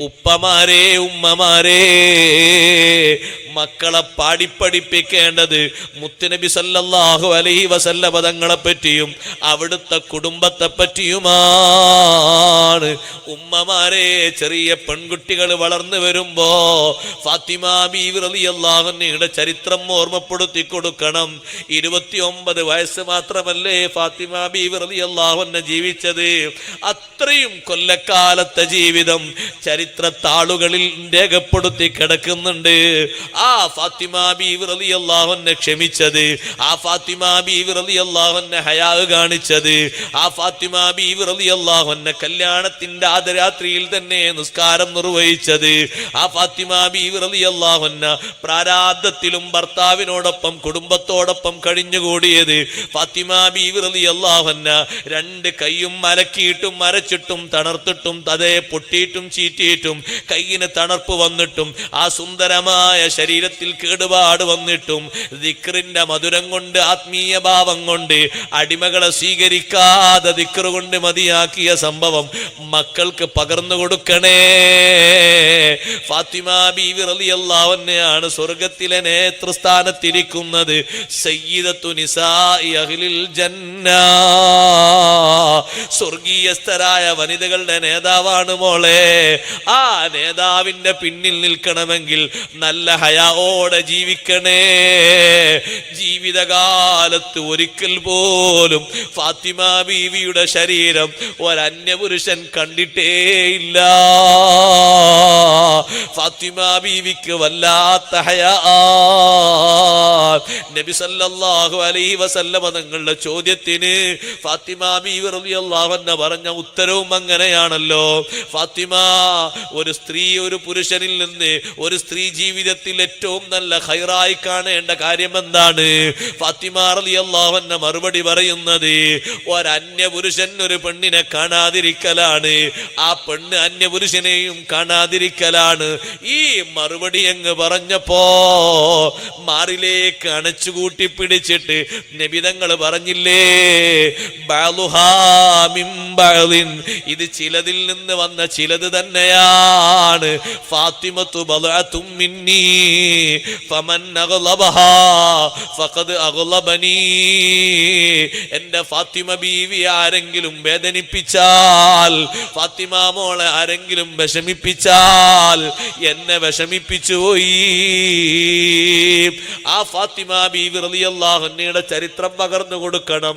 ഉപ്പമാരെ, ഉമ്മമാരെ, മക്കളെ പാടിപ്പഠിപ്പിക്കേണ്ടത് മുത്തുനബി സല്ലല്ലാഹു അലൈഹി വസല്ലമ തങ്ങളെ പറ്റിയും അവിടുത്തെ കുടുംബത്തെ പറ്റിയുമാണ്. ഉമ്മമാരെ, ചെറിയ പെൺകുട്ടികൾ വളർന്നു വരുമ്പോ ഫാത്തിമ ബീവി റളിയല്ലാഹു അൻഹയുടെ ചരിത്രം ഓർമ്മപ്പെടുത്തി കൊടുക്കണം. 29 വയസ്സ് മാത്രമല്ലേ ഫാത്തിമ ബീവി റളിയല്ലാഹു അൻഹ ജീവിച്ചത്. അത്രയും കൊല്ലക്കാലത്തെ ജീവിതം ചരിത്ര താളുകളിൽ രേഖപ്പെടുത്തി കിടക്കുന്നുണ്ട്. ആ ഫാത്തിമ ബീവി റളിയല്ലാഹു അൻഹ ക്ഷമിച്ചത്, ആ ഫാത്തിമ ബീവി റളിയല്ലാഹു അൻഹ ഹയാ കാണിച്ചത്, ആ ഫാത്തിമ ബീവി റളിയല്ലാഹു അൻഹ കല്യാണത്തിന്റെ ആദ്യരാത്രിയിൽ തന്നെ നിസ്കാരം നിർവഹിച്ചത്, ആ ഫാത്തിമ ബീവി റളിയല്ലാഹു അൻഹ പ്രാരാബ്ധത്തിലും ഭർത്താവിനോടൊപ്പം കുടുംബത്തോടൊപ്പം കഴിഞ്ഞുകൂടിയത്, ഫാത്തിമ ബീവി റളിയല്ലാഹു അൻഹ 2 കൈയും മലക്കിയിട്ടും മരച്ചിട്ടും തണർത്തിട്ടും അതേ പൊട്ടിയിട്ടും ചീറ്റിയിട്ടും കൈയിന് തണർപ്പ് വന്നിട്ടും ആ സുന്ദരമായ ശരീരത്തിൽ കേടുപാട് വന്നിട്ടും ദിക്റിന്റെ മധുരം കൊണ്ട് ആത്മീയ ഭാവം കൊണ്ട് അടിമകളെ സ്വീകരിക്കാതെ ദിക്ർ കൊണ്ട് മതിയാക്കിയ സംഭവം മക്കൾക്ക് പകർന്നു കൊടുക്കണേ. ഫാത്തിമ ബീവി റളിയല്ലാഹു അൻഹയാണ് സ്വർഗത്തിലെ നേതൃസ്ഥാനത്തിരിക്കുന്നത്. സയ്യിദത്തു നിസാഇ അഹ്ലിൽ ജന്ന, സ്വർഗീയസ്ഥരായ വനിതകളുടെ നേതാവാണ് മോളെ. ആ നേതാവിന്റെ പിന്നിൽ നിൽക്കണമെങ്കിൽ നല്ല ഹയാഓടെ ജീവിക്കണേ. ജീവിതകാലത്ത് ഒരിക്കൽ പോലും ഫാത്തിമ ബീവിയുടെ ശരീരം ഒരന്യപുരുഷൻ കണ്ടിട്ടേയില്ല. ഫാത്തിമ ബീവിക്ക് വല്ലാത്ത ഹയാ. നബി സല്ലല്ലാഹു അലൈഹി വസല്ലമ തങ്ങളുടെ ചോദ്യത്തിന് ഫാത്തിമ ബീവി റളിയല്ലാഹു അൻഹ പറഞ്ഞ ഉത്തരവും അങ്ങനെയാണല്ലോ. ഫാത്തിമ, ഒരു സ്ത്രീ ഒരു പുരുഷനിൽ നിന്ന് ഒരു സ്ത്രീ ജീവിതത്തിൽ ഏറ്റവും നല്ല ഖൈറായി കാണേണ്ട കാര്യം എന്താണ്? ഫാത്തിമ റളിയല്ലാഹു അൻഹ മറുപടി പറയുന്നത് ഒരന്യപുരുഷൻ ഒരു പെണ്ണിനെ കാണാതിരിക്കലാണ്, ആ പെണ്ണ് അന്യപുരുഷനെയും കാണാതിരിക്കലാണ്. ഈ മറുപടി അങ്ങ് പറഞ്ഞപ്പോ മാറിലേക്ക് അണച്ചുകൂട്ടി പിടിച്ചിട്ട് നബിതങ്ങൾ പറഞ്ഞില്ലേ, ബഅ്ലുഹാ മിൻ ബഅ്ലിൻ, ഇത് ചിലതിൽ നിന്ന് വന്ന ചിലത് തന്നെയാണ്. ഫാത്തിമത്തു ബളഅത്തും മിന്നീ ഫമൻ അഗ്ളബഹാ ഫഖദ് അഗ്ളബനീ. എന്റെ ഫാത്തിമ ബീവി ആരെങ്കിലും വേദനിപ്പിച്ചാൽ, ഫാത്തിമ മോളെ ആരെങ്കിലും വിഷമിപ്പിച്ചാൽ എന്നെ വിഷമിപ്പിച്ചു പോയി. ആ ഫാത്തിമ ബീവി റളിയല്ലാഹു അൻഹയുടെ ചരിത്രം പകർന്നു കൊടുക്കണം.